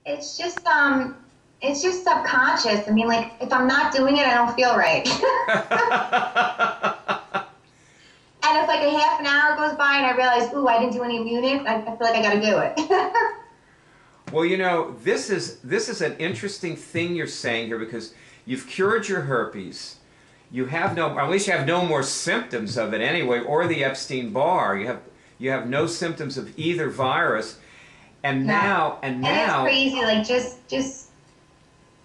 It's just subconscious. I mean, like, if I'm not doing it, I don't feel right. And if like a half an hour goes by and I realize, ooh, I didn't do any IMMUNICS, I feel like I gotta do it. Well, you know, this is an interesting thing you're saying here, because you've cured your herpes. You have no, or at least you have no more symptoms of it anyway, or the Epstein-Barr. You have no symptoms of either virus. And No. now, And it's crazy, like just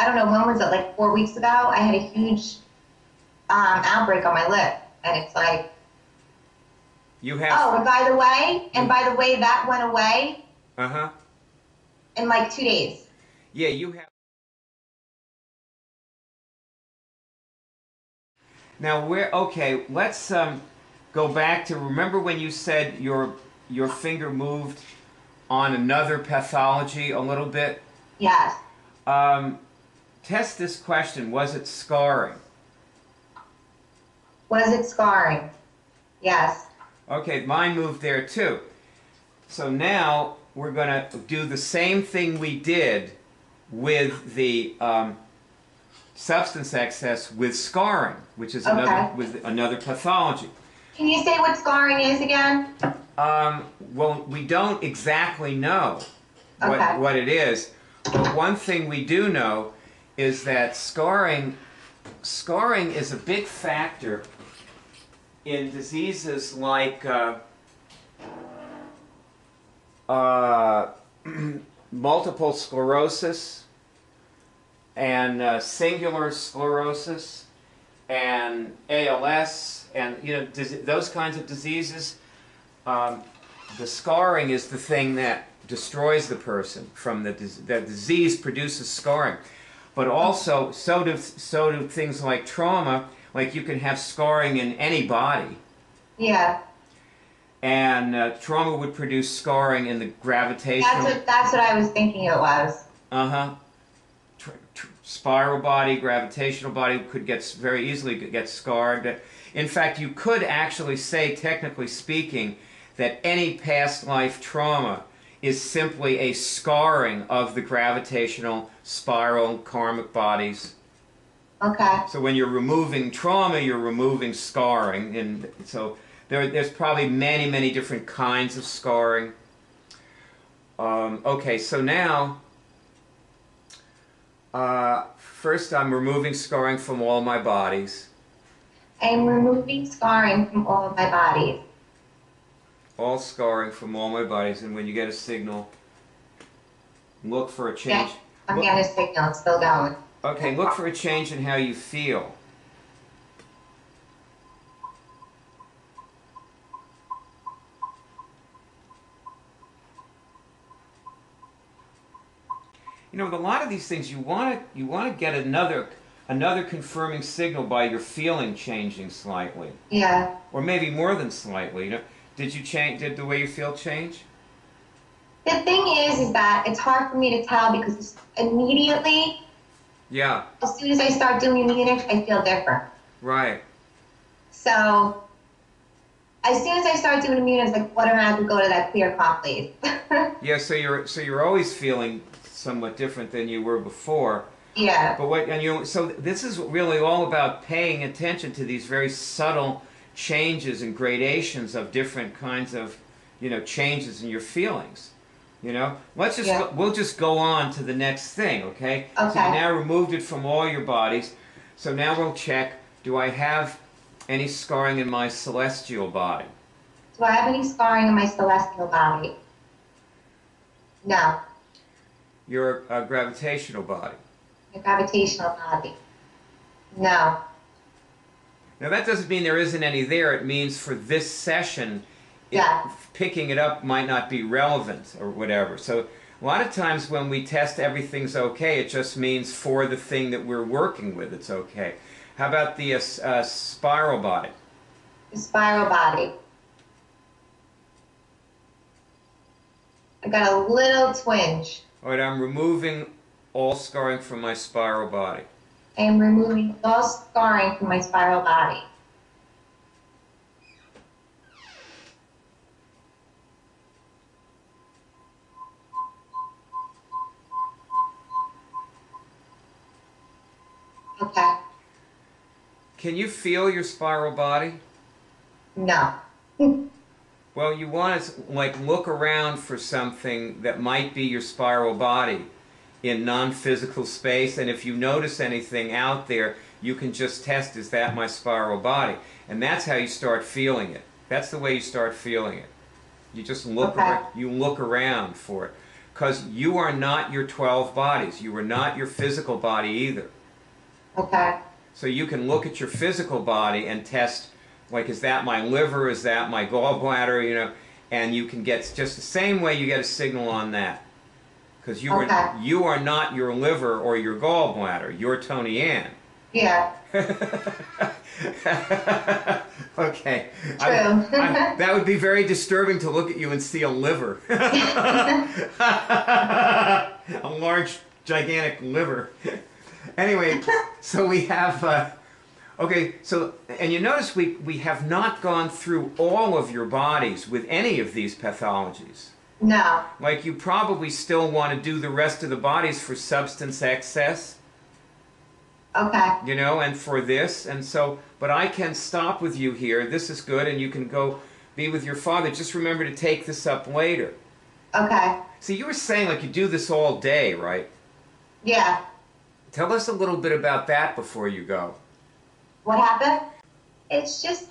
I don't know, when was it, like 4 weeks ago? I had a huge outbreak on my lip, and it's like, you have. oh, and by the way, that went away. Uh-huh. In like 2 days. Yeah, you have. Now, okay, let's go back to, remember when you said your finger moved on another pathology a little bit? Yes. Test this question. Was it scarring? Was it scarring? Yes. Okay, mine moved there too. So now we're going to do the same thing we did with the substance excess with scarring, which is another pathology. Can you say what scarring is again? Well, we don't exactly know what it is, but one thing we do know is that scarring is a big factor in diseases like multiple sclerosis and singular sclerosis and ALS and those kinds of diseases. The scarring is the thing that destroys the person from the disease produces scarring. But also, so do things like trauma. Like you can have scarring in any body. Yeah. And trauma would produce scarring in the gravitational. That's what I was thinking it was. Uh-huh. Spiral body, gravitational body could very easily get scarred. In fact, you could actually say, technically speaking, that any past life trauma is simply a scarring of the gravitational, spiral, karmic bodies. Okay. So when you're removing trauma, you're removing scarring. And so there's probably many, many different kinds of scarring. Okay, so now, first I'm removing scarring from all my bodies. I'm removing scarring from all of my bodies. All scarring from all my bodies, and when you get a signal, look for a change. Yeah, I'm getting a signal, it's still going. Okay, look for a change in how you feel. You know, with a lot of these things, you want to get another confirming signal by your feeling changing slightly. Yeah. Or maybe more than slightly. You know, did the way you feel change? The thing is that it's hard for me to tell because immediately, yeah, as soon as I start doing IMMUNICS, I feel different. Right. So, as soon as I start doing IMMUNICS, like, what am I have to go to that clear comp, please? Yeah, so you're always feeling somewhat different than you were before. Yeah. But so this is really all about paying attention to these very subtle changes and gradations of different kinds of, changes in your feelings. We'll just go on to the next thing, okay? Okay. So you now removed it from all your bodies. So now we'll check, do I have any scarring in my celestial body? Do I have any scarring in my celestial body? No. Your gravitational body? My gravitational body? No. Now that doesn't mean there isn't any there. It means for this session, picking it up might not be relevant or whatever. So a lot of times when we test everything's okay, it just means for the thing that we're working with, it's okay. How about the spiral body? The spiral body. I got a little twinge. All right, I'm removing all scarring from my spiral body. I am removing all scarring from my spiral body. Okay. Can you feel your spiral body? No. Well, you want to like look around for something that might be your spiral body in non-physical space, and if you notice anything out there, you can just test, is that my spiral body? And that's how you start feeling it. That's the way you start feeling it. You just look you look around for it. Because you are not your 12 bodies. You are not your physical body either. Okay. So you can look at your physical body and test, like, is that my liver? Is that my gallbladder? You know, and you can get just the same way you get a signal on that. Because you are not your liver or your gallbladder. You're Toniann. Yeah. Okay. True. That would be very disturbing to look at you and see a liver. A large, gigantic liver. Anyway, so we have... okay, so, and you notice we have not gone through all of your bodies with any of these pathologies. No. Like, you probably still want to do the rest of the bodies for substance excess. Okay. You know, and for this, and so, but I can stop with you here. This is good, and you can go be with your father. Just remember to take this up later. Okay. See, you were saying like you do this all day, right? Yeah. Tell us a little bit about that before you go. What happened? It's just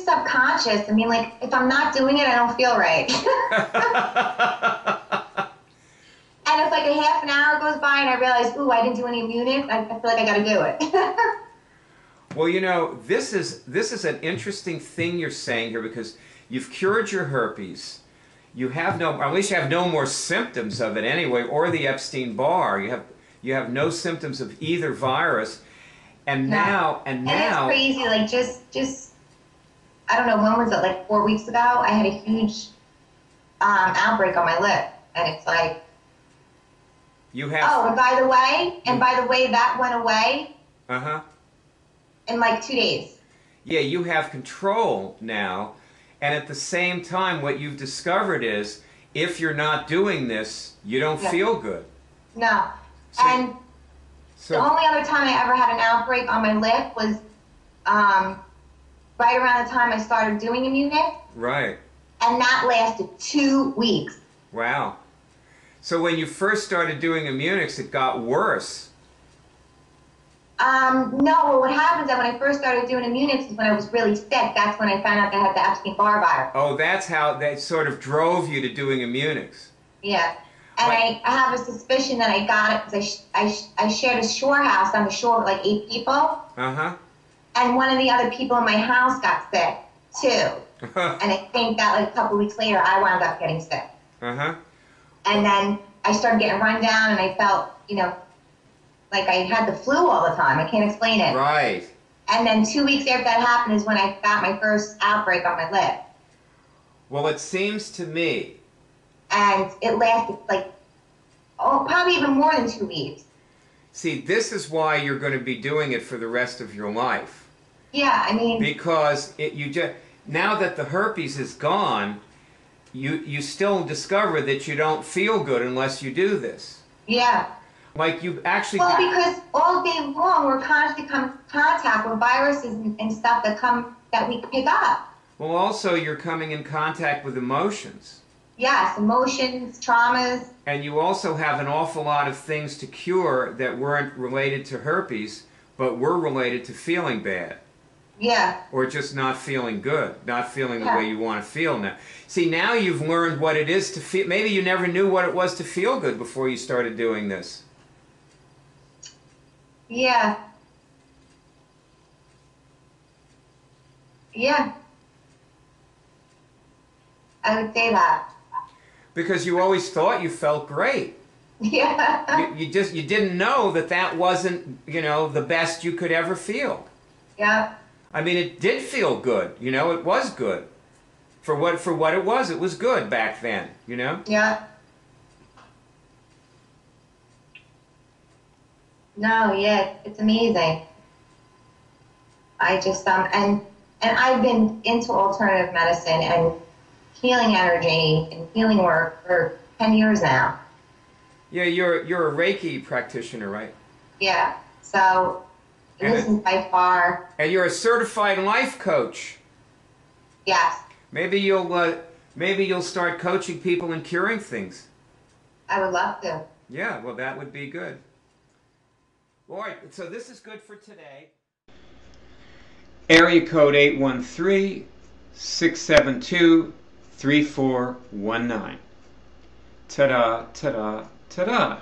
subconscious. I mean, like, if I'm not doing it, I don't feel right. And if like a half an hour goes by and I realize, ooh, I didn't do any IMMUNICS, I feel like I got to do it. Well, you know, this is an interesting thing you're saying here, because you've cured your herpes. You have no, or at least you have no more symptoms of it anyway, or the Epstein-Barr. You have no symptoms of either virus. And now, and it's crazy. Like just I don't know, when was it? Like 4 weeks ago, I had a huge outbreak on my lip, and it's like, you have. Oh, and by the way, that went away. In like 2 days. Yeah, you have control now, and at the same time, what you've discovered is, if you're not doing this, you don't feel good. No, and the only other time I ever had an outbreak on my lip was right around the time I started doing IMMUNICS. Right. And that lasted 2 weeks. Wow. So when you first started doing IMMUNICS, it got worse. No, well, what happens is that when I first started doing IMMUNICS is when I was really sick. That's when I found out that I had the Epstein-Barr virus. Oh, that's how that sort of drove you to doing IMMUNICS. Yeah. And I have a suspicion that I got it because I shared a shore house on the shore with like 8 people. And one of the other people in my house got sick, too. And I think that like a couple weeks later, I wound up getting sick. And then I started getting run down, and I felt, you know, like I had the flu all the time. I can't explain it. Right. And then 2 weeks after that happened is when I got my first outbreak on my lip. Well, it seems to me. And it lasted like, probably even more than 2 weeks. See, this is why you're going to be doing it for the rest of your life. Yeah, I mean. Because now that the herpes is gone, you still discover that you don't feel good unless you do this. Yeah. Like you actually... Well, because all day long we're constantly coming in contact with viruses and stuff that we pick up. Well, also you're coming in contact with emotions. Yes, emotions, traumas. And you also have an awful lot of things to cure that weren't related to herpes, but were related to feeling bad. Yeah. Or just not feeling good, not feeling the way you want to feel now. See, now you've learned what it is to feel. Maybe you never knew what it was to feel good before you started doing this. Yeah. Yeah. I would say that. Because you always thought you felt great. Yeah. You didn't know that wasn't, you know, the best you could ever feel. Yeah. I mean, it did feel good, you know, it was good. For what it was good back then, you know? Yeah. No, yeah, it's amazing. I just, and I've been into alternative medicine and healing energy and healing work for 10 years now. Yeah, you're a Reiki practitioner, right? Yeah. So this is by far. And you're a certified life coach. Yes. Maybe you'll start coaching people and curing things. I would love to. Yeah, well, that would be good. All right, so this is good for today. Area code 813-672-3419. Ta-da, ta-da, ta-da.